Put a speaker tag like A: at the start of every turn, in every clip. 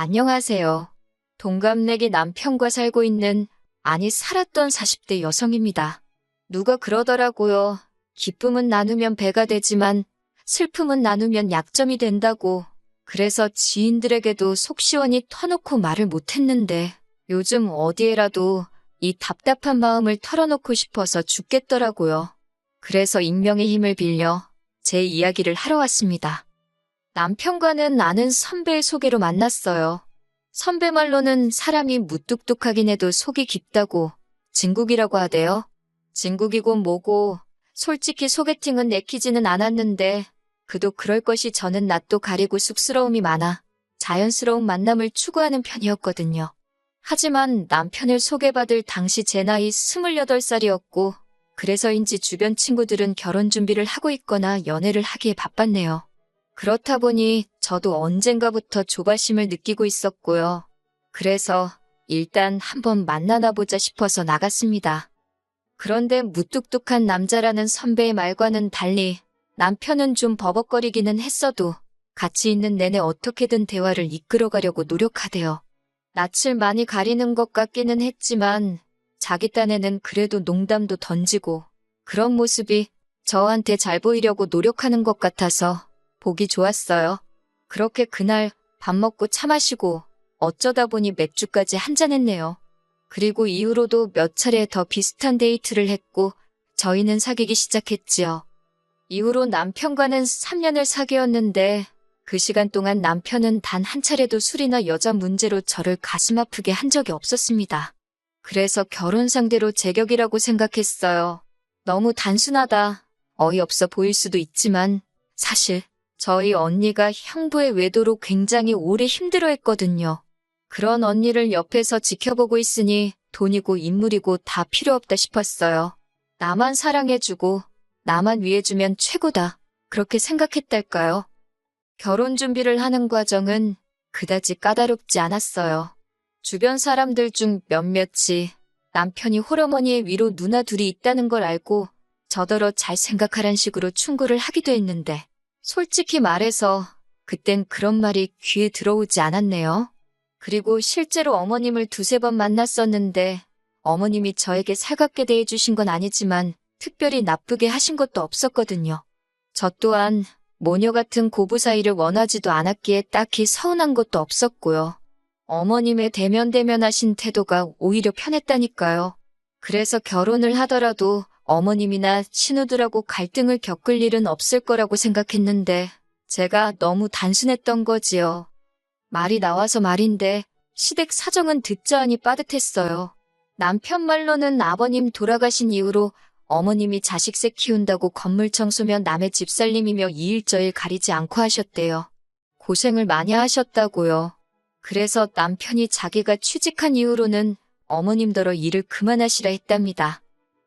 A: 안녕하세요. 동갑내기 남편과 살고 있는, 아니 살았던 40대 여성입니다. 누가 그러더라고요. 기쁨은 나누면 배가 되지만 슬픔은 나누면 약점이 된다고. 그래서 지인들에게도 속 시원히 터놓고 말을 못했는데 요즘 어디에라도 이 답답한 마음을 털어놓고 싶어서 죽겠더라고요. 그래서 익명의 힘을 빌려 제 이야기를 하러 왔습니다. 남편과는 아는 선배의 소개로 만났어요. 선배 말로는 사람이 무뚝뚝하긴 해도 속이 깊다고 진국이라고 하대요. 진국이고 뭐고 솔직히 소개팅은 내키지는 않았는데 그도 그럴 것이 저는 낯도 가리고 쑥스러움이 많아 자연스러운 만남을 추구하는 편이었거든요. 하지만 남편을 소개받을 당시 제 나이 28살이었고 그래서인지 주변 친구들은 결혼 준비를 하고 있거나 연애를 하기에 바빴네요. 그렇다 보니 저도 언젠가부터 조바심을 느끼고 있었고요. 그래서 일단 한번 만나나 보자 싶어서 나갔습니다. 그런데 무뚝뚝한 남자라는 선배의 말과는 달리 남편은 좀 버벅거리기는 했어도 같이 있는 내내 어떻게든 대화를 이끌어가려고 노력하대요. 낯을 많이 가리는 것 같기는 했지만 자기 딴에는 그래도 농담도 던지고 그런 모습이 저한테 잘 보이려고 노력하는 것 같아서 보기 좋았어요. 그렇게 그날 밥 먹고 차 마시고 어쩌다 보니 맥주까지 한잔했네요. 그리고 이후로도 몇 차례 더 비슷한 데이트를 했고 저희는 사귀기 시작했지요. 이후로 남편과는 3년을 사귀었는데 그 시간 동안 남편은 단 한 차례도 술이나 여자 문제로 저를 가슴 아프게 한 적이 없었습니다. 그래서 결혼 상대로 제격이라고 생각했어요. 너무 단순하다, 어이없어 보일 수도 있지만 사실 저희 언니가 형부의 외도로 굉장히 오래 힘들어했거든요. 그런 언니를 옆에서 지켜보고 있으니 돈이고 인물이고 다 필요 없다 싶었어요. 나만 사랑해주고 나만 위해주면 최고다. 그렇게 생각했달까요? 결혼 준비를 하는 과정은 그다지 까다롭지 않았어요. 주변 사람들 중 몇몇이 남편이 홀어머니의 위로 누나 둘이 있다는 걸 알고 저더러 잘 생각하란 식으로 충고를 하기도 했는데 솔직히 말해서 그땐 그런 말이 귀에 들어오지 않았네요. 그리고 실제로 어머님을 두세 번 만났었는데 어머님이 저에게 살갑게 대해주신 건 아니지만 특별히 나쁘게 하신 것도 없었거든요. 저 또한 모녀 같은 고부 사이를 원하지도 않았기에 딱히 서운한 것도 없었고요. 어머님의 대면대면하신 태도가 오히려 편했다니까요. 그래서 결혼을 하더라도 어머님이나 신우들하고 갈등을 겪을 일은 없을 거라고 생각했는데 제가 너무 단순했던 거지요. 말이 나와서 말인데 시댁 사정은 듣자 하니 빠듯했어요. 남편 말로는 아버님 돌아가신 이후로 어머님이 자식새 키운다고 건물 청소면 남의 집살림이며 이일저일 가리지 않고 하셨대요. 고생을 많이 하셨다고요. 그래서 남편이 자기가 취직한 이후로는 어머님더러 일을 그만하시라 했답니다.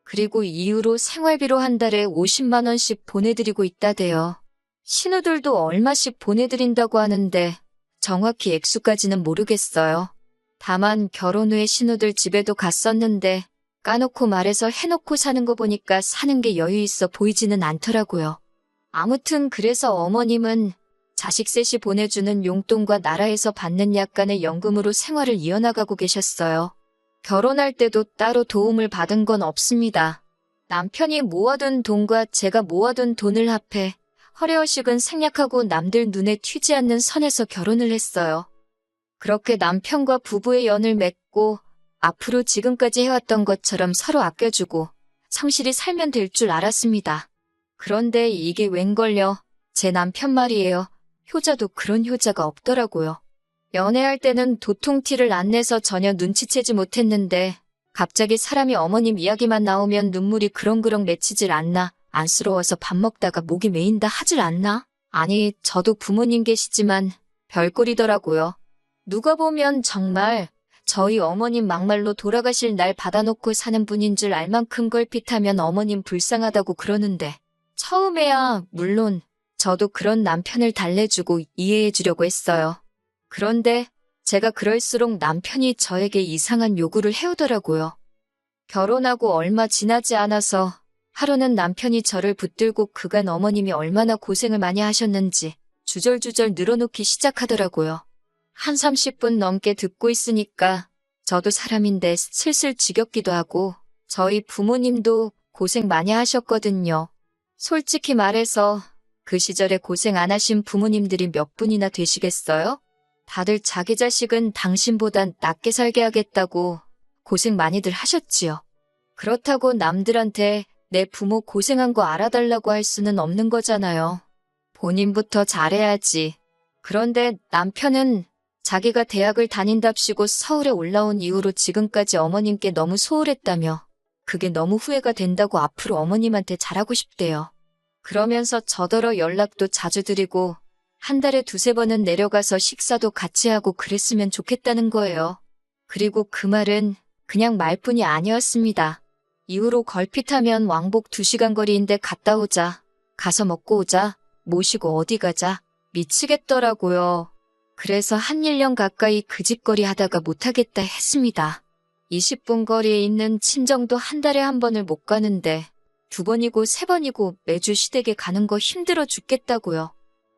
A: 그리고 이후로 생활비로 한 달에 50만 원씩 보내드리고 있다대요. 신우들도 얼마씩 보내드린다고 하는데 정확히 액수까지는 모르겠어요. 다만 결혼 후에 신우들 집에도 갔었는데 까놓고 말해서 해놓고 사는 거 보니까 사는 게 여유 있어 보이지는 않더라고요. 아무튼 그래서 어머님은 자식 셋이 보내주는 용돈과 나라에서 받는 약간의 연금으로 생활을 이어나가고 계셨어요. 결혼할 때도 따로 도움을 받은 건 없습니다. 남편이 모아둔 돈과 제가 모아둔 돈을 합해 허례허식은 생략하고 남들 눈에 튀지 않는 선에서 결혼을 했어요. 그렇게 남편과 부부의 연을 맺고 앞으로 지금까지 해왔던 것처럼 서로 아껴주고 성실히 살면 될 줄 알았습니다. 그런데 이게 웬걸요? 제 남편 말이에요. 효자도 그런 효자가 없더라고요. 연애할 때는 도통 티를 안 내서 전혀 눈치채지 못했는데 갑자기 사람이 어머님 이야기만 나오면 눈물이 그렁그렁 맺히질 않나, 안쓰러워서 밥 먹다가 목이 메인다 하질 않나? 아니, 저도 부모님 계시지만 별꼴이더라고요. 누가 보면 정말 저희 어머님 막말로 돌아가실 날 받아놓고 사는 분인 줄 알 만큼 걸핏하면 어머님 불쌍하다고 그러는데 처음에야 물론 저도 그런 남편을 달래주고 이해해주려고 했어요. 그런데 제가 그럴수록 남편이 저에게 이상한 요구를 해오더라고요. 결혼하고 얼마 지나지 않아서 하루는 남편이 저를 붙들고 그간 어머님이 얼마나 고생을 많이 하셨는지 주절주절 늘어놓기 시작하더라고요. 한 30분 넘게 듣고 있으니까 저도 사람인데 슬슬 지겹기도 하고 저희 부모님도 고생 많이 하셨거든요. 솔직히 말해서 그 시절에 고생 안 하신 부모님들이 몇 분이나 되시겠어요? 다들 자기 자식은 당신보단 낫게 살게 하겠다고 고생 많이들 하셨지요. 그렇다고 남들한테 내 부모 고생한 거 알아달라고 할 수는 없는 거잖아요. 본인부터 잘해야지. 그런데 남편은 자기가 대학을 다닌답시고 서울에 올라온 이후로 지금까지 어머님께 너무 소홀했다며 그게 너무 후회가 된다고 앞으로 어머님한테 잘하고 싶대요. 그러면서 저더러 연락도 자주 드리고 한 달에 두세 번은 내려가서 식사도 같이 하고 그랬으면 좋겠다는 거예요. 그리고 그 말은 그냥 말뿐이 아니었습니다. 이후로 걸핏하면 왕복 2시간 거리인데 갔다 오자, 가서 먹고 오자, 모시고 어디 가자, 미치겠더라고요. 그래서 한 1년 가까이 그 집거리 하다가 못하겠다 했습니다. 20분 거리에 있는 친정도 한 달에 한 번을 못 가는데 2번이고 3번이고 매주 시댁에 가는 거 힘들어 죽겠다고요.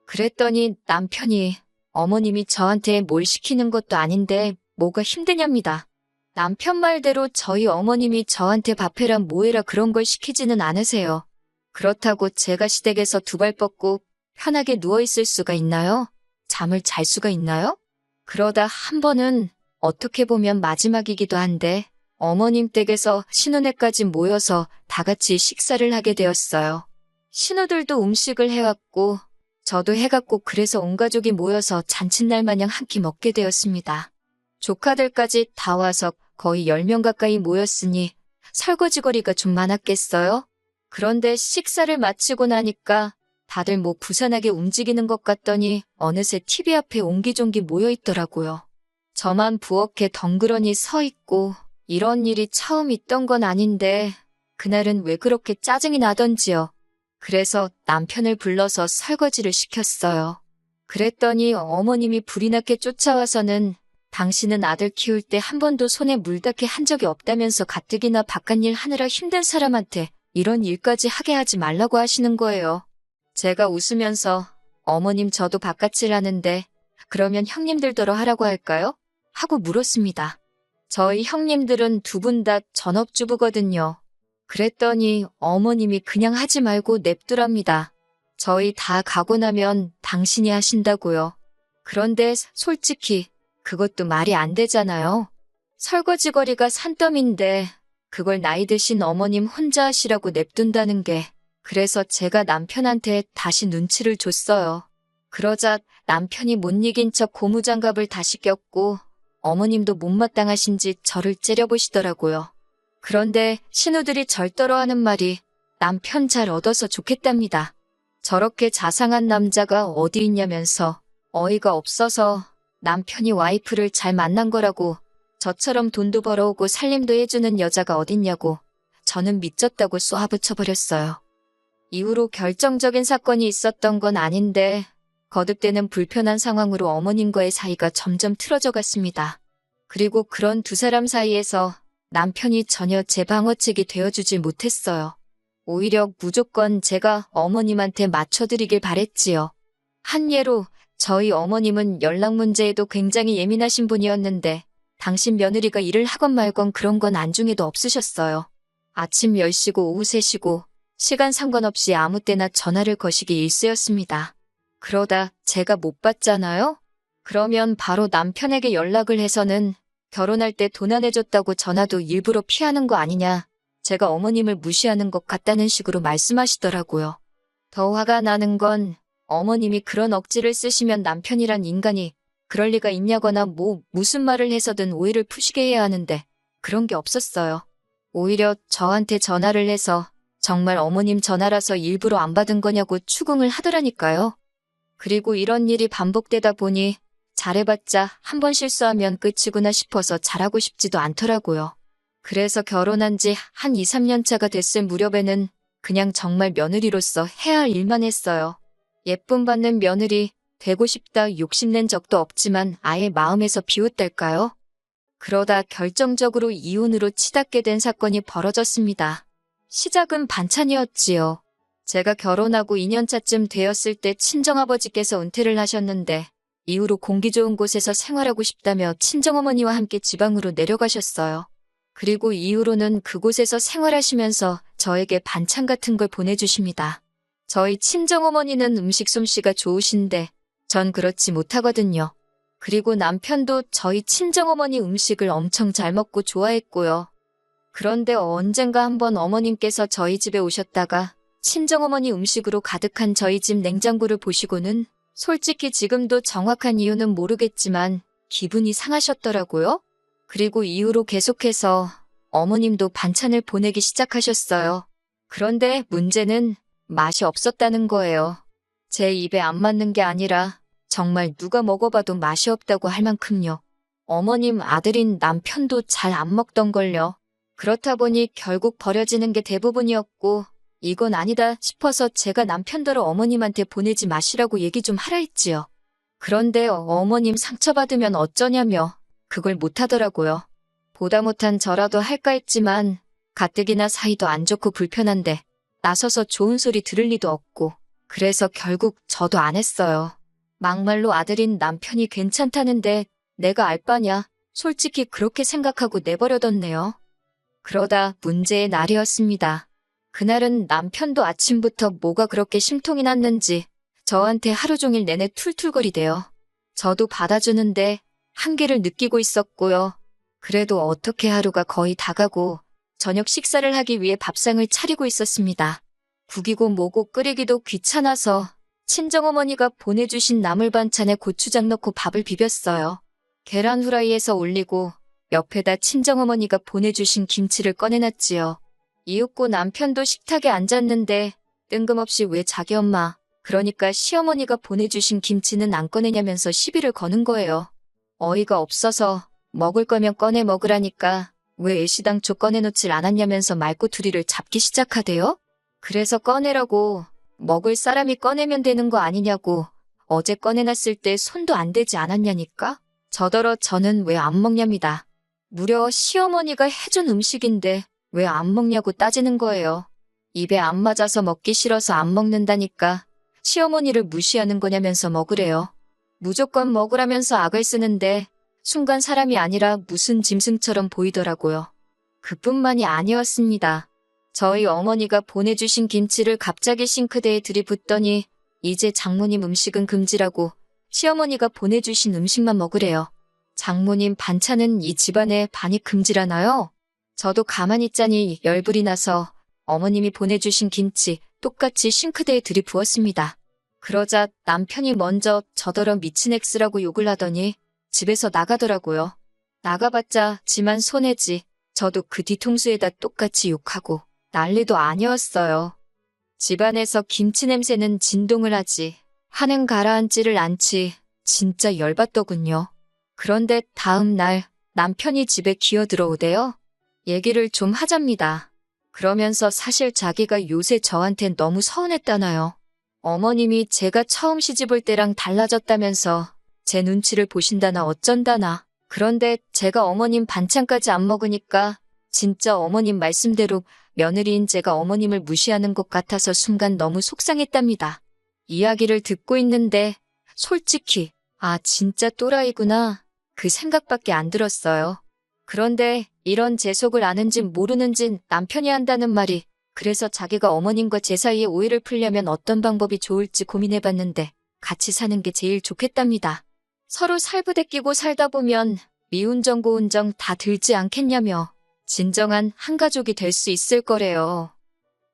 A: 그랬더니 남편이 어머님이 저한테 뭘 시키는 것도 아닌데 뭐가 힘드냐입니다. 남편 말대로 저희 어머님이 저한테 밥해라 뭐해라 그런 걸 시키지는 않으세요. 그렇다고 제가 시댁에서 2발 뻗고 편하게 누워있을 수가 있나요? 잠을 잘 수가 있나요? 그러다 한 번은 어떻게 보면 마지막이기도 한데 어머님 댁에서 신혼회까지 모여서 다 같이 식사를 하게 되었어요. 신우들도 음식을 해왔고 저도 해갔고 그래서 온 가족이 모여서 잔칫날 마냥 한 끼 먹게 되었습니다. 조카들까지 다 와서 거의 10명 가까이 모였으니 설거지거리가 좀 많았겠어요? 그런데 식사를 마치고 나니까 다들 뭐 부산하게 움직이는 것 같더니 어느새 TV 앞에 옹기종기 모여있더라고요. 저만 부엌에 덩그러니 서 있고 이런 일이 처음 있던 건 아닌데 그날은 왜 그렇게 짜증이 나던지요. 그래서 남편을 불러서 설거지를 시켰어요. 그랬더니 어머님이 불이 나게 쫓아와서는 당신은 아들 키울 때 한 번도 손에 물 닿게 한 적이 없다면서 가뜩이나 바깥일 하느라 힘든 사람한테 이런 일까지 하게 하지 말라고 하시는 거예요. 제가 웃으면서 어머님 저도 바깥일 하는데 그러면 형님들더러 하라고 할까요? 하고 물었습니다. 저희 형님들은 2분 다 전업주부거든요. 그랬더니 어머님이 그냥 하지 말고 냅두랍니다. 저희 다 가고 나면 당신이 하신다고요. 그런데 솔직히 그것도 말이 안 되잖아요. 설거지거리가 산더미인데 그걸 나이 드신 어머님 혼자 하시라고 냅둔다는 게 그래서 제가 남편한테 다시 눈치를 줬어요. 그러자 남편이 못 이긴 척 고무장갑을 다시 꼈고 어머님도 못마땅하신지 저를 째려보시더라고요. 그런데 신우들이 절더러 하는 말이 남편 잘 얻어서 좋겠답니다. 저렇게 자상한 남자가 어디 있냐면서 어이가 없어서 남편이 와이프를 잘 만난 거라고 저처럼 돈도 벌어오고 살림도 해주는 여자가 어딨냐고 저는 미쳤다고 쏘아붙여버렸어요. 이후로 결정적인 사건이 있었던 건 아닌데 거듭되는 불편한 상황으로 어머님과의 사이가 점점 틀어져 갔습니다. 그리고 그런 2사람 사이에서 남편이 전혀 제 방어책이 되어주질 못했어요. 오히려 무조건 제가 어머님한테 맞춰드리길 바랬지요. 한 예로 저희 어머님은 연락 문제에도 굉장히 예민하신 분이었는데 당신 며느리가 일을 하건 말건 그런 건 안중에도 없으셨어요. 아침 10시고 오후 3시고 시간 상관없이 아무 때나 전화를 거시기 일쑤였습니다. 그러다 제가 못 받잖아요? 그러면 바로 남편에게 연락을 해서는 결혼할 때 돈 안 해줬다고 전화도 일부러 피하는 거 아니냐. 제가 어머님을 무시하는 것 같다는 식으로 말씀하시더라고요. 더 화가 나는 건 어머님이 그런 억지를 쓰시면 남편이란 인간이 그럴 리가 있냐거나 무슨 말을 해서든 오해를 푸시게 해야 하는데 그런 게 없었어요. 오히려 저한테 전화를 해서 정말 어머님 전화라서 일부러 안 받은 거냐고 추궁을 하더라니까요. 그리고 이런 일이 반복되다 보니 잘해봤자 한 번 실수하면 끝이구나 싶어서 잘하고 싶지도 않더라고요. 그래서 결혼한 지 한 2, 3년 차가 됐을 무렵에는 그냥 정말 며느리로서 해야 할 일만 했어요. 예쁨 받는 며느리 되고 싶다 욕심낸 적도 없지만 아예 마음에서 비웃달까요? 그러다 결정적으로 이혼으로 치닫게 된 사건이 벌어졌습니다. 시작은 반찬이었지요. 제가 결혼하고 2년차쯤 되었을 때 친정아버지께서 은퇴를 하셨는데 이후로 공기 좋은 곳에서 생활하고 싶다며 친정어머니와 함께 지방으로 내려가셨어요. 그리고 이후로는 그곳에서 생활하시면서 저에게 반찬 같은 걸 보내주십니다. 저희 친정어머니는 음식 솜씨가 좋으신데 전 그렇지 못하거든요. 그리고 남편도 저희 친정어머니 음식을 엄청 잘 먹고 좋아했고요. 그런데 언젠가 한번 어머님께서 저희 집에 오셨다가 친정어머니 음식으로 가득한 저희 집 냉장고를 보시고는 솔직히 지금도 정확한 이유는 모르겠지만 기분이 상하셨더라고요. 그리고 이후로 계속해서 어머님도 반찬을 보내기 시작하셨어요. 그런데 문제는 맛이 없었다는 거예요. 제 입에 안 맞는 게 아니라 정말 누가 먹어봐도 맛이 없다고 할 만큼요. 어머님 아들인 남편도 잘 안 먹던걸요. 그렇다 보니 결국 버려지는 게 대부분이었고 이건 아니다 싶어서 제가 남편더러 어머님한테 보내지 마시라고 얘기 좀 하라 했지요. 그런데 어머님 상처받으면 어쩌냐며 그걸 못하더라고요. 보다 못한 저라도 할까 했지만 가뜩이나 사이도 안 좋고 불편한데 나서서 좋은 소리 들을 리도 없고 그래서 결국 저도 안 했어요. 막말로 아들인 남편이 괜찮다는데 내가 알 바냐 솔직히 그렇게 생각하고 내버려뒀네요. 그러다 문제의 날이었습니다. 그날은 남편도 아침부터 뭐가 그렇게 심통이 났는지 저한테 하루 종일 내내 툴툴거리대요. 저도 받아주는데 한계를 느끼고 있었고요. 그래도 어떻게 하루가 거의 다 가고 저녁 식사를 하기 위해 밥상을 차리고 있었습니다. 국이고 뭐고 끓이기도 귀찮아서 친정어머니가 보내주신 나물 반찬에 고추장 넣고 밥을 비볐어요. 계란 후라이에서 올리고 옆에다 친정어머니가 보내주신 김치를 꺼내놨지요. 이윽고 남편도 식탁에 앉았는데 뜬금없이 왜 자기 엄마, 그러니까 시어머니가 보내주신 김치는 안 꺼내냐면서 시비를 거는 거예요. 어이가 없어서 먹을 거면 꺼내 먹으라니까 왜 애시당초 꺼내놓질 않았냐면서 말꼬투리를 잡기 시작하대요. 그래서 꺼내라고 먹을 사람이 꺼내면 되는 거 아니냐고 어제 꺼내놨을 때 손도 안 대지 않았냐니까 저더러 저는 왜 안 먹냐입니다. 무려 시어머니가 해준 음식인데 왜 안 먹냐고 따지는 거예요. 입에 안 맞아서 먹기 싫어서 안 먹는다니까 시어머니를 무시하는 거냐면서 먹으래요. 무조건 먹으라면서 악을 쓰는데 순간 사람이 아니라 무슨 짐승처럼 보이더라고요. 그뿐만이 아니었습니다. 저희 어머니가 보내주신 김치를 갑자기 싱크대에 들이붓더니 이제 장모님 음식은 금지라고 시어머니가 보내주신 음식만 먹으래요. 장모님 반찬은 이 집안에 반이 금지라나요? 저도 가만히 있자니 열불이 나서 어머님이 보내주신 김치 똑같이 싱크대에 들이부었습니다. 그러자 남편이 먼저 저더러 미친 엑스라고 욕을 하더니 집에서 나가더라고요. 나가봤자 지만 손해지. 저도 그 뒤통수에다 똑같이 욕하고 난리도 아니었어요. 집안에서 김치 냄새는 진동을 하지 한행 가라앉지를 않지 진짜 열받더군요. 그런데 다음 날 남편이 집에 기어들어오대요. 얘기를 좀 하잡니다. 그러면서 사실 자기가 요새 저한테 너무 서운했다나요. 어머님이 제가 처음 시집올 때랑 달라졌다면서 제 눈치를 보신다나 어쩐다나. 그런데 제가 어머님 반찬까지 안 먹으니까 진짜 어머님 말씀대로 며느리인 제가 어머님을 무시하는 것 같아서 순간 너무 속상했답니다. 이야기를 듣고 있는데 솔직히 아 진짜 또라이구나 그 생각밖에 안 들었어요. 그런데 이런 제 속을 아는지 모르는지 남편이 한다는 말이 그래서 자기가 어머님과 제 사이에 오해를 풀려면 어떤 방법이 좋을지 고민해봤는데 같이 사는 게 제일 좋겠답니다. 서로 살부대끼고 살다 보면 미운정 고운정 다 들지 않겠냐며 진정한 한 가족이 될 수 있을 거래요.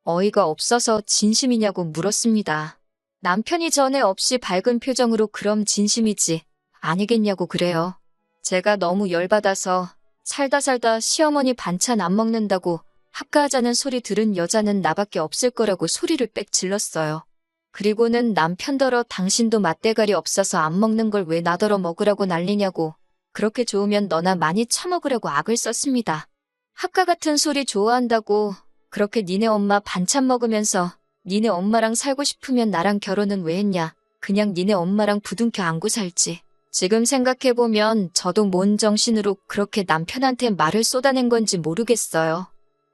A: 어이가 없어서 진심이냐고 물었습니다. 남편이 전에 없이 밝은 표정으로 그럼 진심이지 아니겠냐고 그래요. 제가 너무 열받아서 살다 시어머니 반찬 안 먹는다고 합가하자는 소리 들은 여자는 나밖에 없을 거라고 소리를 빽 질렀어요. 그리고는 남편더러 당신도 맛대가리 없어서 안 먹는 걸 왜 나더러 먹으라고 난리냐고 그렇게 좋으면 너나 많이 처먹으라고 악을 썼습니다. 합가 같은 소리 좋아한다고 그렇게 니네 엄마 반찬 먹으면서 니네 엄마랑 살고 싶으면 나랑 결혼은 왜 했냐. 그냥 니네 엄마랑 부둥켜 안고 살지. 지금 생각해보면 저도 뭔 정신으로 그렇게 남편한테 말을 쏟아낸 건지 모르겠어요.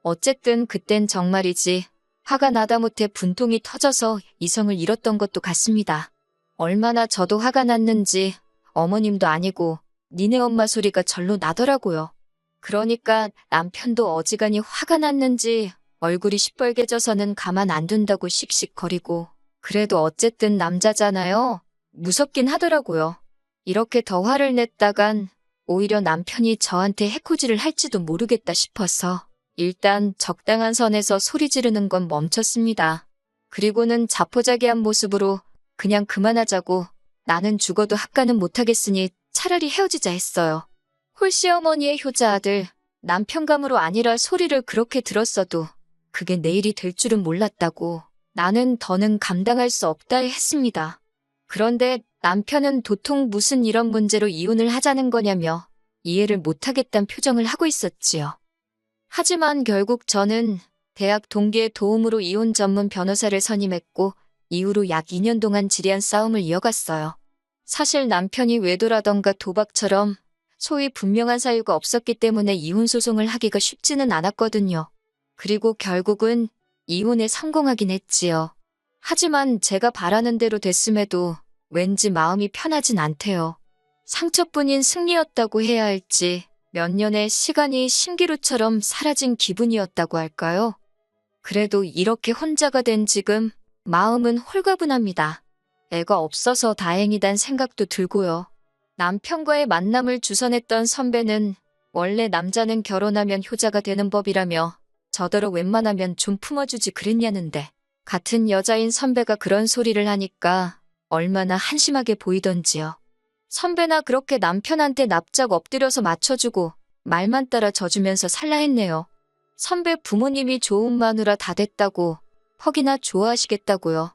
A: 어쨌든 그땐 정말이지 화가 나다 못해 분통이 터져서 이성을 잃었던 것도 같습니다. 얼마나 저도 화가 났는지 어머님도 아니고 니네 엄마 소리가 절로 나더라고요. 그러니까 남편도 어지간히 화가 났는지 얼굴이 시뻘개져서는 가만 안 둔다고 씩씩거리고, 그래도 어쨌든 남자잖아요. 무섭긴 하더라고요. 이렇게 더 화를 냈다간 오히려 남편이 저한테 해코지를 할지도 모르겠다 싶어서 일단 적당한 선에서 소리 지르는 건 멈췄습니다. 그리고는 자포자기한 모습으로 그냥 그만하자고, 나는 죽어도 합가는 못하겠으니 차라리 헤어지자 했어요. 홀시어머니의 효자 아들, 남편감으로 아니라 소리를 그렇게 들었어도 그게 내일이 될 줄은 몰랐다고, 나는 더는 감당할 수 없다 했습니다. 그런데 남편은 도통 무슨 이런 문제로 이혼을 하자는 거냐며 이해를 못하겠다는 표정을 하고 있었지요. 하지만 결국 저는 대학 동기의 도움으로 이혼 전문 변호사를 선임했고, 이후로 약 2년 동안 지리한 싸움을 이어갔어요. 사실 남편이 외도라던가 도박처럼 소위 분명한 사유가 없었기 때문에 이혼 소송을 하기가 쉽지는 않았거든요. 그리고 결국은 이혼에 성공하긴 했지요. 하지만 제가 바라는 대로 됐음에도 왠지 마음이 편하진 않대요. 상처뿐인 승리였다고 해야 할지, 몇 년의 시간이 신기루처럼 사라진 기분이었다고 할까요? 그래도 이렇게 혼자가 된 지금 마음은 홀가분합니다. 애가 없어서 다행이란 생각도 들고요. 남편과의 만남을 주선했던 선배는 원래 남자는 결혼하면 효자가 되는 법이라며 저더러 웬만하면 좀 품어주지 그랬냐는데, 같은 여자인 선배가 그런 소리를 하니까 얼마나 한심하게 보이던지요. 선배나 그렇게 남편한테 납작 엎드려서 맞춰주고 말만 따라 져주면서 살라 했네요. 선배 부모님이 좋은 마누라 다 됐다고 퍽이나 좋아하시겠다고요.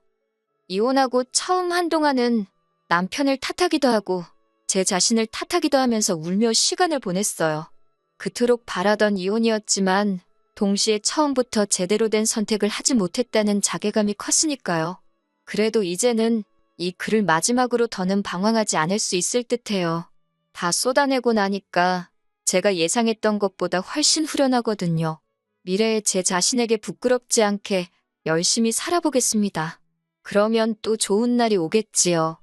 A: 이혼하고 처음 한동안은 남편을 탓하기도 하고 제 자신을 탓하기도 하면서 울며 시간을 보냈어요. 그토록 바라던 이혼이었지만 동시에 처음부터 제대로 된 선택을 하지 못했다는 자괴감이 컸으니까요. 그래도 이제는 이 글을 마지막으로 더는 방황하지 않을 수 있을 듯해요. 다 쏟아내고 나니까 제가 예상했던 것보다 훨씬 후련하거든요. 미래에 제 자신에게 부끄럽지 않게 열심히 살아보겠습니다. 그러면 또 좋은 날이 오겠지요.